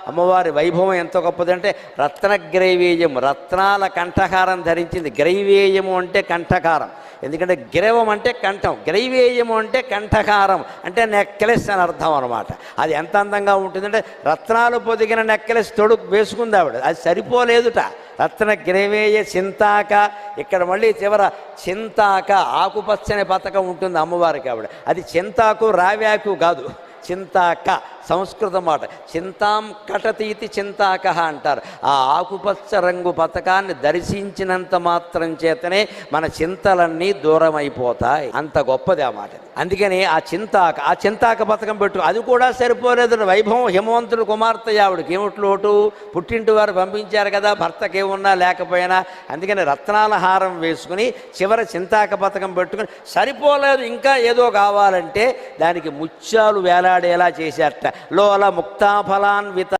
అమ్మవారి వైభవం ఎంత గొప్పదంటే రత్నగ్రైవేయం, రత్నాల కంఠహారం ధరించింది. గ్రైవేయము అంటే కంఠహారం, ఎందుకంటే గ్రైవం అంటే కంఠం, గ్రైవేయము అంటే కంఠహారం అంటే నెక్లెస్ అని అర్థం అనమాట. అది ఎంత అందంగా ఉంటుందంటే రత్నాలు పొదిగిన నెక్లెస్ తొడుగు వేసుకుంది ఆవిడ, అది సరిపోలేదుట. రత్న గ్రైవేయ చింతాక, ఇక్కడ మళ్ళీ చివర చింతాక ఆకుపచ్చని పతకం ఉంటుంది అమ్మవారికి. ఆవిడ అది చింతాకు రావ్యాకు కాదు, చింతాక సంస్కృత మాట. చింతాం కటతీతి చింతాక అంటారు. ఆ ఆకుపచ్చ రంగు పథకాన్ని దర్శించినంత మాత్రం చేతనే మన చింతలన్నీ దూరం అయిపోతాయి. అంత గొప్పది ఆ మాట. అందుకని ఆ చింతాక పథకం పెట్టు, అది కూడా సరిపోలేదు. వైభవం హిమవంతుడు కుమార్తె ఆవిడకి ఏమిటి లోటు, పుట్టింటి వారు పంపించారు కదా, భర్తకేమున్నా లేకపోయినా. అందుకని రత్నాల హారం వేసుకుని చివర చింతాక పథకం పెట్టుకుని సరిపోలేదు, ఇంకా ఏదో కావాలంటే దానికి ముత్యాలు వేలాడేలా చేశారట. లోల ముక్తాఫలాన్విత